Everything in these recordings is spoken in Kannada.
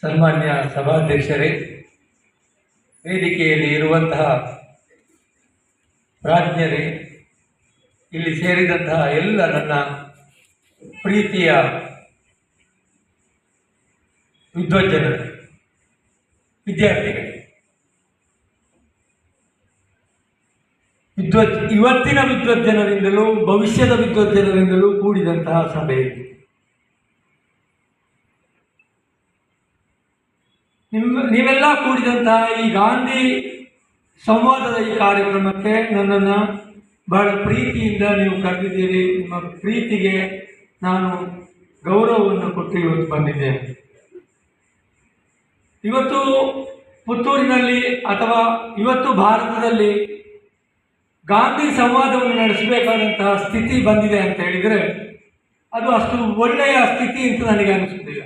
ಸನ್ಮಾನ್ಯ ಸಭಾಧ್ಯಕ್ಷರೇ, ವೇದಿಕೆಯಲ್ಲಿ ಇರುವಂತಹ ಪ್ರಾಜ್ಞರೇ, ಇಲ್ಲಿ ಸೇರಿದಂತಹ ಎಲ್ಲ ನನ್ನ ಪ್ರೀತಿಯ ವಿದ್ವಜ್ಜನರು, ವಿದ್ಯಾರ್ಥಿಗಳು, ಇವತ್ತಿನ ವಿದ್ವಜ್ಜನರಿಂದಲೂ ಭವಿಷ್ಯದ ವಿದ್ವಜ್ಜನರಿಂದಲೂ ಕೂಡಿದಂತಹ ಸಭೆ. ನೀವೆಲ್ಲ ಕೂಡಿದಂತಹ ಈ ಗಾಂಧಿ ಸಂವಾದದ ಈ ಕಾರ್ಯಕ್ರಮಕ್ಕೆ ನನ್ನನ್ನು ಬಹಳ ಪ್ರೀತಿಯಿಂದ ನೀವು ಕರೆದಿದ್ದೀರಿ. ನಿಮ್ಮ ಪ್ರೀತಿಗೆ ನಾನು ಗೌರವವನ್ನು ಕೊಟ್ಟು ಇವತ್ತು ಬಂದಿದ್ದೇನೆ. ಇವತ್ತು ಪುತ್ತೂರಿನಲ್ಲಿ ಅಥವಾ ಇವತ್ತು ಭಾರತದಲ್ಲಿ ಗಾಂಧಿ ಸಂವಾದವನ್ನು ನಡೆಸಬೇಕಾದಂತಹ ಸ್ಥಿತಿ ಬಂದಿದೆ ಅಂತ ಹೇಳಿದರೆ ಅದು ಅಷ್ಟು ಒಳ್ಳೆಯ ಸ್ಥಿತಿ ಅಂತ ನನಗೆ ಅನಿಸುತ್ತಿಲ್ಲ.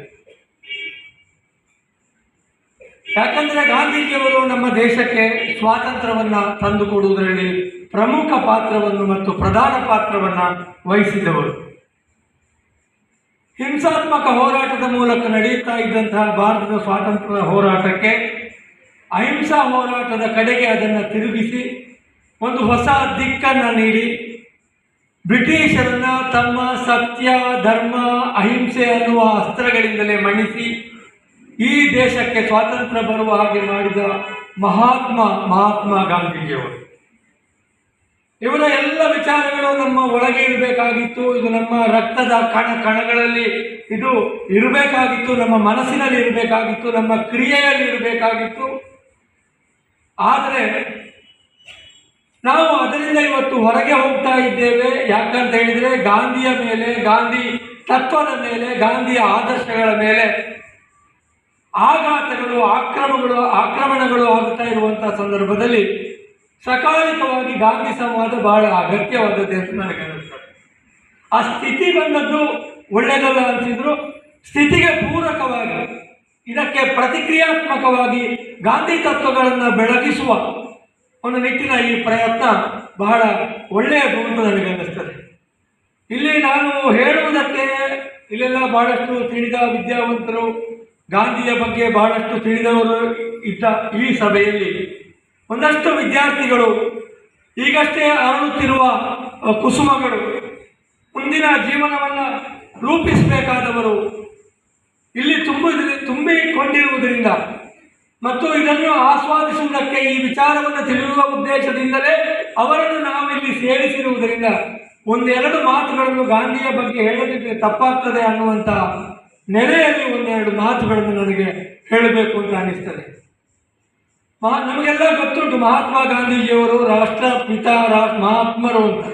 ಯಾಕಂದರೆ ಗಾಂಧೀಜಿಯವರು ನಮ್ಮ ದೇಶಕ್ಕೆ ಸ್ವಾತಂತ್ರ್ಯವನ್ನು ತಂದುಕೊಡುವುದರಲ್ಲಿ ಪ್ರಮುಖ ಪಾತ್ರವನ್ನು ಮತ್ತು ಪ್ರಧಾನ ಪಾತ್ರವನ್ನು ವಹಿಸಿದವರು. ಹಿಂಸಾತ್ಮಕ ಹೋರಾಟದ ಮೂಲಕ ನಡೆಯುತ್ತಾ ಇದ್ದಂತಹ ಭಾರತದ ಸ್ವಾತಂತ್ರ್ಯದ ಹೋರಾಟಕ್ಕೆ ಅಹಿಂಸಾ ಹೋರಾಟದ ಕಡೆಗೆ ಅದನ್ನು ತಿರುಗಿಸಿ ಒಂದು ಹೊಸ ದಿಕ್ಕನ್ನು ನೀಡಿ ಬ್ರಿಟಿಷರನ್ನು ತಮ್ಮ ಸತ್ಯ, ಧರ್ಮ, ಅಹಿಂಸೆ ಅನ್ನುವ ಅಸ್ತ್ರಗಳಿಂದಲೇ ಮಣಿಸಿ ಈ ದೇಶಕ್ಕೆ ಸ್ವಾತಂತ್ರ್ಯ ಬರುವ ಹಾಗೆ ಮಾಡಿದ ಮಹಾತ್ಮ ಗಾಂಧೀಜಿಯವರು. ಇವರ ಎಲ್ಲ ವಿಚಾರಗಳು ನಮ್ಮ ಒಳಗೆ ಇರಬೇಕಾಗಿತ್ತು. ಇದು ನಮ್ಮ ರಕ್ತದ ಕಣಗಳಲ್ಲಿ ಇದು ಇರಬೇಕಾಗಿತ್ತು, ನಮ್ಮ ಮನಸ್ಸಿನಲ್ಲಿ ಇರಬೇಕಾಗಿತ್ತು, ನಮ್ಮ ಕ್ರಿಯೆಯಲ್ಲಿ ಇರಬೇಕಾಗಿತ್ತು. ಆದರೆ ನಾವು ಅದರಿಂದ ಇವತ್ತು ಹೊರಗೆ ಹೋಗ್ತಾ ಇದ್ದೇವೆ. ಯಾಕಂತ ಹೇಳಿದರೆ ಗಾಂಧಿಯ ಮೇಲೆ, ಗಾಂಧಿ ತತ್ವದ ಮೇಲೆ, ಗಾಂಧಿಯ ಆದರ್ಶಗಳ ಮೇಲೆ ಆಘಾತಗಳು, ಆಕ್ರಮಣಗಳು ಆಗುತ್ತಾ ಇರುವಂತಹ ಸಂದರ್ಭದಲ್ಲಿ ಸಕಾಲಿಕವಾಗಿ ಗಾಂಧಿ ಸಂವಾದ ಬಹಳ ಅಗತ್ಯವಾದದ್ದು ಅಂತ ನನಗೆ ಅನಿಸ್ತದೆ. ಆ ಸ್ಥಿತಿ ಬಂದದ್ದು ಒಳ್ಳೆಯದಲ್ಲ ಅಂತಿದ್ರು. ಸ್ಥಿತಿಗೆ ಪೂರಕವಾಗಿ, ಇದಕ್ಕೆ ಪ್ರತಿಕ್ರಿಯಾತ್ಮಕವಾಗಿ ಗಾಂಧಿ ತತ್ವಗಳನ್ನು ಬೆಳಗಿಸುವ ಒಂದು ನಿಟ್ಟಿನ ಈ ಪ್ರಯತ್ನ ಬಹಳ ಒಳ್ಳೆಯದು ಅಂತ ನನಗೆ ಅನ್ನಿಸ್ತದೆ. ಇಲ್ಲಿ ನಾನು ಹೇಳುವುದಕ್ಕೆ ಇಲ್ಲೆಲ್ಲ ಬಹಳಷ್ಟು ತಿಳಿದ ವಿದ್ಯಾವಂತರು, ಗಾಂಧಿಯ ಬಗ್ಗೆ ಬಹಳಷ್ಟು ತಿಳಿದವರು ಇದ್ದ ಈ ಸಭೆಯಲ್ಲಿ ಒಂದಷ್ಟು ವಿದ್ಯಾರ್ಥಿಗಳು, ಈಗಷ್ಟೇ ಅರಳುತ್ತಿರುವ ಕುಸುಮಗಳು, ಮುಂದಿನ ಜೀವನವನ್ನು ರೂಪಿಸಬೇಕಾದವರು ಇಲ್ಲಿ ತುಂಬಿಕೊಂಡಿರುವುದರಿಂದ ಮತ್ತು ಇದನ್ನು ಆಸ್ವಾದಿಸುವುದಕ್ಕೆ, ಈ ವಿಚಾರವನ್ನು ತಿಳಿಯುವ ಉದ್ದೇಶದಿಂದಲೇ ಅವರನ್ನು ನಾವಿಲ್ಲಿ ಸೇರಿಸಿರುವುದರಿಂದ ಒಂದೆರಡು ಮಾತುಗಳನ್ನು ಗಾಂಧಿಯ ಬಗ್ಗೆ ಹೇಳೋದಕ್ಕೆ ತಪ್ಪಾಗ್ತದೆ ಅನ್ನುವಂಥ ನೆಲೆಯಲ್ಲಿ ಒಂದೆರಡು ಮಾತುಗಳನ್ನು ನನಗೆ ಹೇಳಬೇಕು ಅಂತ ಅನಿಸ್ತದೆ. ನಮಗೆಲ್ಲ ಗೊತ್ತುಂಟು ಮಹಾತ್ಮ ಗಾಂಧೀಜಿಯವರು ರಾಷ್ಟ್ರಪಿತ, ಮಹಾತ್ಮರು ಅಂತ.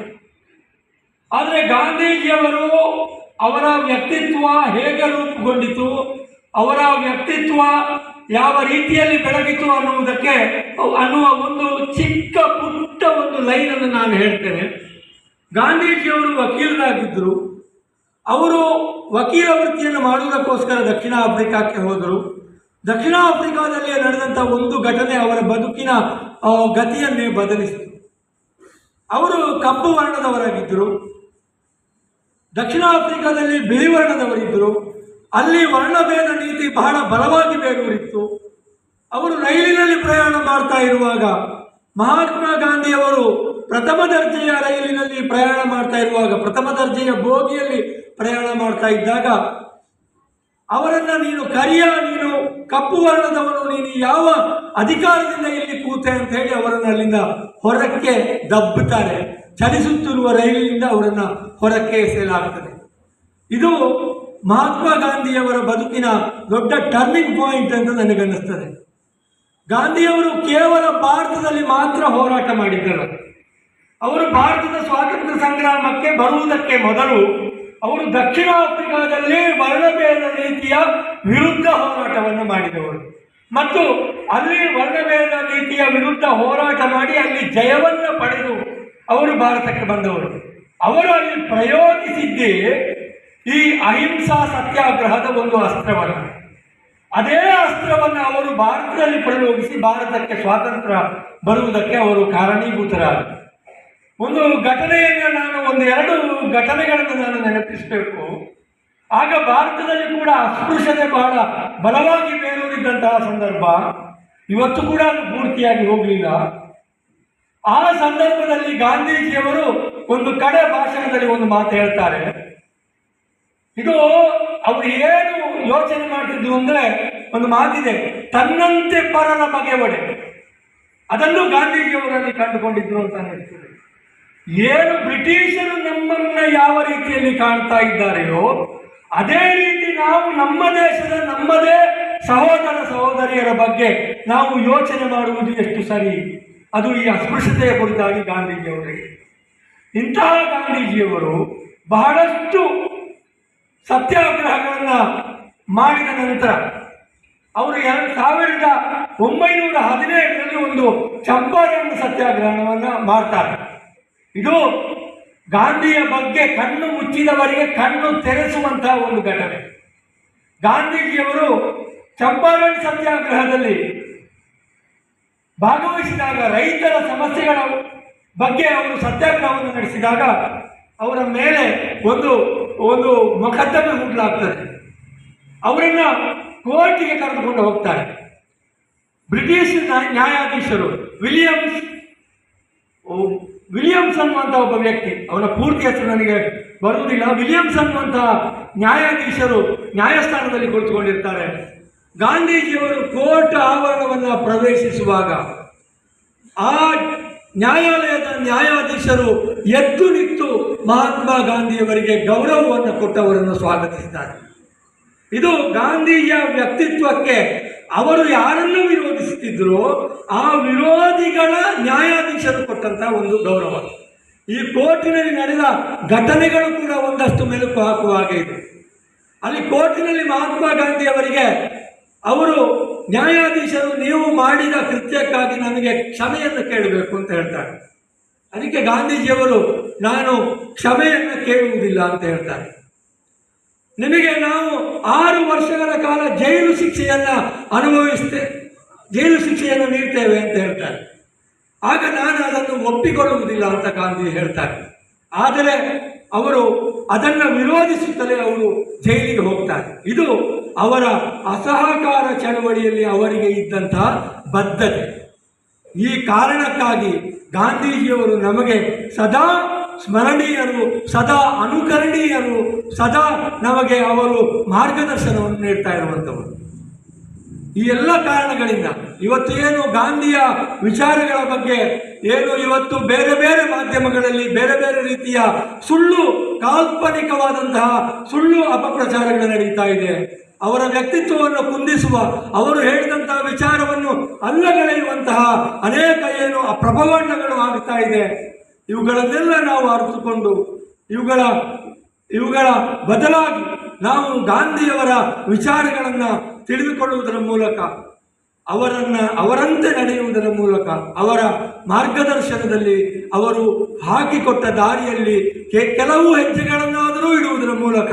ಆದರೆ ಗಾಂಧೀಜಿಯವರು ಅವರ ವ್ಯಕ್ತಿತ್ವ ಹೇಗೆ ರೂಪುಗೊಂಡಿತು, ಅವರ ವ್ಯಕ್ತಿತ್ವ ಯಾವ ರೀತಿಯಲ್ಲಿ ಬೆಳಗಿತು ಅನ್ನುವ ಒಂದು ಚಿಕ್ಕ ಪುಟ್ಟ ಒಂದು ಲೈನನ್ನು ನಾನು ಹೇಳ್ತೇನೆ. ಗಾಂಧೀಜಿಯವರು ವಕೀಲರಾಗಿದ್ದರು. ಅವರು ವಕೀಲ ವೃತ್ತಿಯನ್ನು ಮಾಡುವುದಕ್ಕೋಸ್ಕರ ದಕ್ಷಿಣ ಆಫ್ರಿಕಾಕ್ಕೆ ಹೋದರು. ದಕ್ಷಿಣ ಆಫ್ರಿಕಾದಲ್ಲಿ ನಡೆದಂಥ ಒಂದು ಘಟನೆ ಅವರ ಬದುಕಿನ ಗತಿಯನ್ನೇ ಬದಲಿಸಿತು. ಅವರು ಕಪ್ಪು ವರ್ಣದವರಾಗಿದ್ದರು. ದಕ್ಷಿಣ ಆಫ್ರಿಕಾದಲ್ಲಿ ಬಿಳಿ ವರ್ಣದವರಿದ್ದರು. ಅಲ್ಲಿ ವರ್ಣಭೇದ ನೀತಿ ಬಹಳ ಬಲವಾಗಿ ಬೇರೂರಿತ್ತು. ಅವರು ರೈಲಿನಲ್ಲಿ ಪ್ರಯಾಣ ಮಾಡ್ತಾ ಇರುವಾಗ, ಮಹಾತ್ಮ ಗಾಂಧಿಯವರು ಪ್ರಥಮ ದರ್ಜೆಯ ರೈಲಿನಲ್ಲಿ ಪ್ರಯಾಣ ಮಾಡ್ತಾ ಇರುವಾಗ, ಪ್ರಥಮ ದರ್ಜೆಯ ಬೋಗಿಯಲ್ಲಿ ಪ್ರಯಾಣ ಮಾಡ್ತಾ ಇದ್ದಾಗ ಅವರನ್ನು ನೀನು ಕಪ್ಪು ವರ್ಣದವನು, ನೀನು ಯಾವ ಅಧಿಕಾರದಿಂದ ಇಲ್ಲಿ ಕೂತೆ ಅಂತ ಹೇಳಿ ಅವರನ್ನು ಅಲ್ಲಿಂದ ಹೊರಕ್ಕೆ ದಬ್ಬುತ್ತಾರೆ. ಚಲಿಸುತ್ತಿರುವ ರೈಲಿನಿಂದ ಅವರನ್ನು ಹೊರಕ್ಕೆ ಎಸೆಯಲಾಗ್ತದೆ. ಇದು ಮಹಾತ್ಮ ಗಾಂಧಿಯವರ ಬದುಕಿನ ದೊಡ್ಡ ಟರ್ನಿಂಗ್ ಪಾಯಿಂಟ್ ಅಂತ ನನಗನ್ನಿಸ್ತದೆ. ಗಾಂಧಿಯವರು ಕೇವಲ ಭಾರತದಲ್ಲಿ ಮಾತ್ರ ಹೋರಾಟ ಮಾಡಿದ್ದರು. ಅವರು ಭಾರತದ ಸ್ವಾತಂತ್ರ್ಯ ಸಂಗ್ರಾಮಕ್ಕೆ ಬರುವುದಕ್ಕೆ ಮೊದಲು ಅವರು ದಕ್ಷಿಣ ಆಫ್ರಿಕಾದಲ್ಲಿ ವರ್ಣಭೇದ ನೀತಿಯ ವಿರುದ್ಧ ಹೋರಾಟವನ್ನು ಮಾಡಿದವರು ಮತ್ತು ಅಲ್ಲಿ ವರ್ಣಭೇದ ನೀತಿಯ ವಿರುದ್ಧ ಹೋರಾಟ ಮಾಡಿ ಅಲ್ಲಿ ಜಯವನ್ನು ಪಡೆದು ಅವರು ಭಾರತಕ್ಕೆ ಬಂದವರು. ಅವರು ಅಲ್ಲಿ ಪ್ರಯೋಗಿಸಿದ್ದೇ ಈ ಅಹಿಂಸಾ ಸತ್ಯಾಗ್ರಹದ ಒಂದು ಅಸ್ತ್ರವನ್ನು. ಅದೇ ಅಸ್ತ್ರವನ್ನು ಅವರು ಭಾರತದಲ್ಲಿ ಪ್ರಯೋಗಿಸಿ ಭಾರತಕ್ಕೆ ಸ್ವಾತಂತ್ರ್ಯ ಬರುವುದಕ್ಕೆ ಅವರು ಕಾರಣೀಭೂತರಾದರು. ಒಂದೆರಡು ಘಟನೆಗಳನ್ನು ನಾನು ನೆನಪಿಸಬೇಕು. ಆಗ ಭಾರತದಲ್ಲಿ ಕೂಡ ಅಸ್ಪೃಶ್ಯತೆ ಬಹಳ ಬಲವಾಗಿ ಬೇರೂರಿದ್ದಂತಹ ಸಂದರ್ಭ. ಇವತ್ತು ಕೂಡ ಅದು ಪೂರ್ತಿಯಾಗಿ ಹೋಗಲಿಲ್ಲ. ಆ ಸಂದರ್ಭದಲ್ಲಿ ಗಾಂಧೀಜಿಯವರು ಒಂದು ಕಡೆ ಭಾಷಣದಲ್ಲಿ ಒಂದು ಮಾತು ಹೇಳ್ತಾರೆ. ಇದು ಅವರು ಏನು ಯೋಚನೆ ಮಾಡ್ತಿದ್ರು ಅಂದ್ರೆ, ಒಂದು ಮಾತಿದೆ, ತನ್ನಂತೆ ಪರನ ಬಗೆವಡೆ. ಅದನ್ನು ಗಾಂಧೀಜಿಯವರಲ್ಲಿ ಕಂಡುಕೊಂಡಿದ್ರು ಅಂತ ಅನಿಸ್ತದೆ. ಏನು ಬ್ರಿಟಿಷರು ನಮ್ಮನ್ನ ಯಾವ ರೀತಿಯಲ್ಲಿ ಕಾಣ್ತಾ ಇದ್ದಾರೆಯೋ ಅದೇ ರೀತಿ ನಾವು ನಮ್ಮ ದೇಶದ ನಮ್ಮದೇ ಸಹೋದರ ಸಹೋದರಿಯರ ಬಗ್ಗೆ ನಾವು ಯೋಚನೆ ಮಾಡುವುದು ಎಷ್ಟು ಸರಿ. ಅದು ಈ ಅಸ್ಪೃಶ್ಯತೆಯ ಕುರಿತಾಗಿ ಗಾಂಧೀಜಿಯವರಿಗೆ. ಇಂತಹ ಗಾಂಧೀಜಿಯವರು ಬಹಳಷ್ಟು ಸತ್ಯಾಗ್ರಹಗಳನ್ನು ಮಾಡಿದ ನಂತರ ಅವರು 1917ರಲ್ಲಿ ಒಂದು ಚಂಪಾರಣ ಸತ್ಯಾಗ್ರಹವನ್ನು ಮಾಡ್ತಾರೆ. ಇದು ಗಾಂಧಿಯ ಬಗ್ಗೆ ಕಣ್ಣು ಮುಚ್ಚಿದವರಿಗೆ ಕಣ್ಣು ತೆರೆಸುವಂತಹ ಒಂದು ಘಟನೆ. ಗಾಂಧೀಜಿಯವರು ಚಂಪಾರಣ ಸತ್ಯಾಗ್ರಹದಲ್ಲಿ ಭಾಗವಹಿಸಿದಾಗ, ರೈತರ ಸಮಸ್ಯೆಗಳ ಬಗ್ಗೆ ಅವರು ಸತ್ಯಾಗ್ರಹವನ್ನು ನಡೆಸಿದಾಗ ಅವರ ಮೇಲೆ ಒಂದು ಮೊಕದ್ದಮೆ ಹೂಡಲಾಗ್ತದೆ. ಅವರನ್ನು ಕೋರ್ಟಿಗೆ ಕರೆದುಕೊಂಡು ಹೋಗ್ತಾರೆ. ಬ್ರಿಟಿಷ್ ನ್ಯಾಯಾಧೀಶರು ವಿಲಿಯಮ್ಸನ್ ಅಂತ ಒಬ್ಬ ವ್ಯಕ್ತಿ, ಅವನ ಪೂರ್ತಿ ಹೆಸರು ನನಗೆ ಬರುವುದಿಲ್ಲ. ವಿಲಿಯಮ್ಸನ್ ಅಂತ ನ್ಯಾಯಾಧೀಶರು ನ್ಯಾಯಸ್ಥಾನದಲ್ಲಿ ಕುಳಿತುಕೊಂಡಿರ್ತಾರೆ. ಗಾಂಧೀಜಿಯವರು ಕೋರ್ಟ್ ಆವರಣವನ್ನು ಪ್ರವೇಶಿಸುವಾಗ ಆ ನ್ಯಾಯಾಲಯದ ನ್ಯಾಯಾಧೀಶರು ಎದ್ದು ನಿಂತು ಮಹಾತ್ಮ ಗಾಂಧಿಯವರಿಗೆ ಗೌರವವನ್ನು ಕೊಟ್ಟವರನ್ನು ಸ್ವಾಗತಿಸಿದ್ದಾರೆ. ಇದು ಗಾಂಧೀಜಿಯ ವ್ಯಕ್ತಿತ್ವಕ್ಕೆ, ಅವರು ಯಾರನ್ನು ವಿರೋಧಿಸುತ್ತಿದ್ದರೋ ಆ ವಿರೋಧಿಗಳ ನ್ಯಾಯಾಧೀಶರು ಕೊಟ್ಟಂತಹ ಒಂದು ಗೌರವ. ಈ ಕೋರ್ಟಿನಲ್ಲಿ ನಡೆದ ಘಟನೆಗಳು ಕೂಡ ಒಂದಷ್ಟು ಮೆಲುಕು ಹಾಕುವ ಹಾಗೆ ಇದೆ. ಅಲ್ಲಿ ಕೋರ್ಟಿನಲ್ಲಿ ಮಹಾತ್ಮ ಗಾಂಧಿಯವರಿಗೆ ಅವರು ನ್ಯಾಯಾಧೀಶರು, ನೀವು ಮಾಡಿದ ಕೃತ್ಯಕ್ಕಾಗಿ ನನಗೆ ಕ್ಷಮೆಯನ್ನು ಕೇಳಬೇಕು ಅಂತ ಹೇಳ್ತಾರೆ. ಅದಕ್ಕೆ ಗಾಂಧೀಜಿಯವರು, ನಾನು ಕ್ಷಮೆಯನ್ನು ಕೇಳುವುದಿಲ್ಲ ಅಂತ ಹೇಳ್ತಾರೆ. ನಿಮಗೆ ನಾವು 6 ವರ್ಷಗಳ ಕಾಲ ಜೈಲು ಶಿಕ್ಷೆಯನ್ನು ನೀಡ್ತೇವೆ ಅಂತ ಹೇಳ್ತಾರೆ. ಆಗ ನಾನು ಅದನ್ನು ಒಪ್ಪಿಕೊಳ್ಳುವುದಿಲ್ಲ ಅಂತ ಗಾಂಧಿ ಹೇಳ್ತಾರೆ. ಆದರೆ ಅವರು ಅದನ್ನು ವಿರೋಧಿಸುತ್ತಲೇ ಅವರು ಜೈಲಿಗೆ ಹೋಗ್ತಾರೆ. ಇದು ಅವರ ಅಸಹಕಾರ ಚಳವಳಿಯಲ್ಲಿ ಅವರಿಗೆ ಇದ್ದಂತಹ ಬದ್ಧತೆ. ಈ ಕಾರಣಕ್ಕಾಗಿ ಗಾಂಧೀಜಿಯವರು ನಮಗೆ ಸದಾ ಸ್ಮರಣೀಯರು, ಸದಾ ಅನುಕರಣೀಯರು, ಸದಾ ನಮಗೆ ಅವರು ಮಾರ್ಗದರ್ಶನವನ್ನು ನೀಡ್ತಾ ಇರುವಂಥವರು. ಈ ಎಲ್ಲ ಕಾರಣಗಳಿಂದ ಇವತ್ತು ಏನು ಗಾಂಧಿಯ ವಿಚಾರಗಳ ಬಗ್ಗೆ ಏನು ಇವತ್ತು ಬೇರೆ ಬೇರೆ ಮಾಧ್ಯಮಗಳಲ್ಲಿ ಬೇರೆ ಬೇರೆ ರೀತಿಯ ಕಾಲ್ಪನಿಕವಾದಂತಹ ಸುಳ್ಳು ಅಪಪ್ರಚಾರಗಳು ನಡೀತಾ ಇದೆ. ಅವರ ವ್ಯಕ್ತಿತ್ವವನ್ನು ಕುಂದಿಸುವ, ಅವರು ಹೇಳಿದಂತಹ ವಿಚಾರವನ್ನು ಅಲ್ಲಗಳೆಯುವಂತಹ ಅನೇಕ ಏನು ಪ್ರಭಾವಂಡಗಳು ಆಗ್ತಾ ಇದೆ. ಇವುಗಳನ್ನೆಲ್ಲ ನಾವು ಅರಿತುಕೊಂಡು ಇವುಗಳ ಬದಲಾಗಿ ನಾವು ಗಾಂಧಿಯವರ ವಿಚಾರಗಳನ್ನು ತಿಳಿದುಕೊಳ್ಳುವುದರ ಮೂಲಕ, ಅವರಂತೆ ನಡೆಯುವುದರ ಮೂಲಕ, ಅವರ ಮಾರ್ಗದರ್ಶನದಲ್ಲಿ ಅವರು ಹಾಕಿಕೊಟ್ಟ ದಾರಿಯಲ್ಲಿ ಕೆಲವು ಹೆಜ್ಜೆಗಳನ್ನಾದರೂ ಇಡುವುದರ ಮೂಲಕ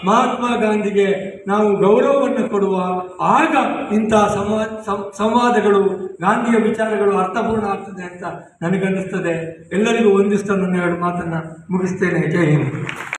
ಮಹಾತ್ಮ ಗಾಂಧಿಗೆ ನಾವು ಗೌರವವನ್ನು ಕೊಡುವ, ಆಗ ಇಂತಹ ಸಂವಾದಗಳು, ಗಾಂಧಿಯ ವಿಚಾರಗಳು ಅರ್ಥಪೂರ್ಣ ಆಗ್ತದೆ ಅಂತ ನನಗನ್ನಿಸ್ತದೆ. ಎಲ್ಲರಿಗೂ ವಂದಿಸ್ತಾ ನನ್ನ 2 ಮಾತನ್ನು ಮುಗಿಸ್ತೇನೆ. ಜೈ ಹಿಂದ್.